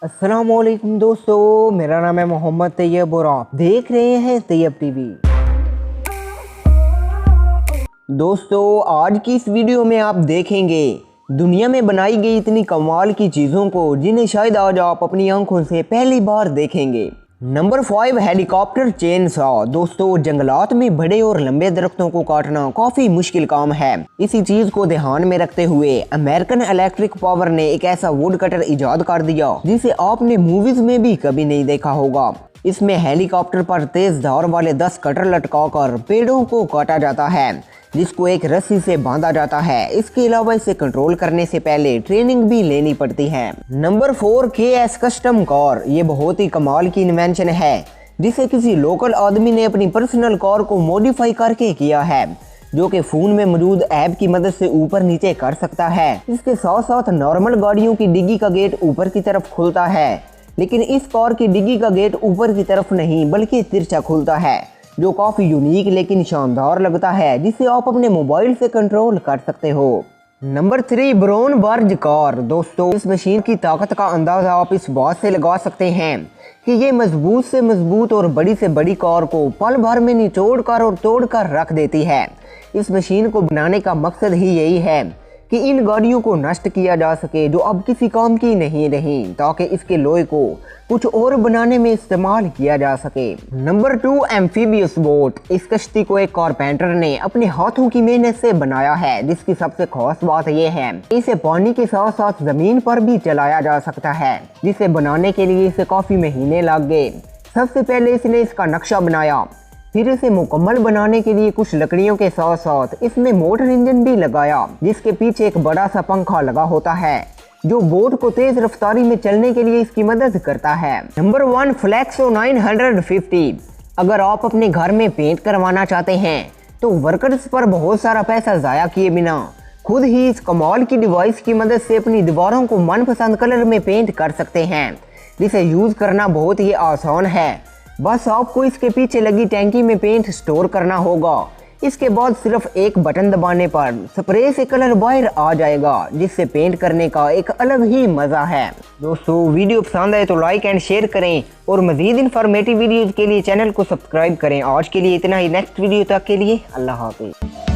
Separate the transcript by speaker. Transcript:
Speaker 1: अस्सलामुअलैकुम दोस्तों, मेरा नाम है मोहम्मद तैयब और आप देख रहे हैं तैयब टीवी। दोस्तों, आज की इस वीडियो में आप देखेंगे दुनिया में बनाई गई इतनी कमाल की चीज़ों को जिन्हें शायद आज आप अपनी आंखों से पहली बार देखेंगे। Number 5, helicopter chain saw. दोस्तों, जंगलात में बड़े और लंबे दरख्तों को काटना काफी मुश्किल काम है। इसी चीज को ध्यान में रखते हुए अमेरिकन इलेक्ट्रिक पावर ने एक ऐसा वुड कटर इजाद कर दिया जिसे आपने मूवीज में भी कभी नहीं देखा होगा। इसमें हेलीकॉप्टर पर तेज धार वाले 10 कटर लटकाकर पेड़ों को काटा जाता है, जिसको एक रस्सी से बांधा जाता है। इसके अलावा इसे कंट्रोल करने से पहले ट्रेनिंग भी लेनी पड़ती है। Number 4, KS custom car. ये बहुत ही कमाल की इन्वेंशन है जिसे किसी लोकल आदमी ने अपनी पर्सनल कार को मॉडिफाई करके किया है, जो कि फोन में मौजूद ऐप की मदद से ऊपर नीचे कर सकता है। इसके साथ साथ नॉर्मल गाड़ियों की डिग्गी का गेट ऊपर की तरफ खुलता है, लेकिन इस कार की डिग्गी का गेट ऊपर की तरफ नहीं बल्कि तिरछा खुलता है, जो काफी यूनिक लेकिन शानदार लगता है, जिसे आप अपने मोबाइल से कंट्रोल कर सकते हो। नंबर 3, ब्राउन बर्ज कार। दोस्तों, इस मशीन की ताकत का अंदाजा आप इस बात से लगा सकते हैं कि ये मजबूत से मजबूत और बड़ी से बड़ी कार को पल भर में निचोड़ कर और तोड़ कर रख देती है। इस मशीन को बनाने का मकसद ही यही है कि इन गाड़ियों को नष्ट किया जा सके जो अब किसी काम की नहीं रही, ताकि इसके लोहे को कुछ और बनाने में इस्तेमाल किया जा सके। Number 2, amphibious boat. इस कश्ती को एक कारपेंटर ने अपने हाथों की मेहनत से बनाया है, जिसकी सबसे खास बात यह है इसे पानी के साथ साथ जमीन पर भी चलाया जा सकता है, जिसे बनाने के लिए इसे काफी महीने लग गए। सबसे पहले इसने इसका नक्शा बनाया, फिर इसे मुकम्मल बनाने के लिए कुछ लकड़ियों के साथ साथ इसमें मोटर इंजन भी लगाया, जिसके पीछे एक बड़ा सा पंखा लगा होता है जो बोट को तेज रफ्तारी में चलने के लिए इसकी मदद करता है। Number 1, flexo 950। अगर आप अपने घर में पेंट करवाना चाहते हैं तो वर्कर्स पर बहुत सारा पैसा जाया किए बिना खुद ही इस कमाल की डिवाइस की मदद से अपनी दीवारों को मनपसंद कलर में पेंट कर सकते हैं, जिसे यूज करना बहुत ही आसान है। बस आपको इसके पीछे लगी टैंकी में पेंट स्टोर करना होगा। इसके बाद सिर्फ एक बटन दबाने पर स्प्रे से कलर बाहर आ जाएगा, जिससे पेंट करने का एक अलग ही मजा है। दोस्तों, वीडियो पसंद आए तो लाइक एंड शेयर करें और मजीद इन्फॉर्मेटिव वीडियोज के लिए चैनल को सब्सक्राइब करें। आज के लिए इतना ही। नेक्स्ट वीडियो तक के लिए अल्लाह हाफिज़।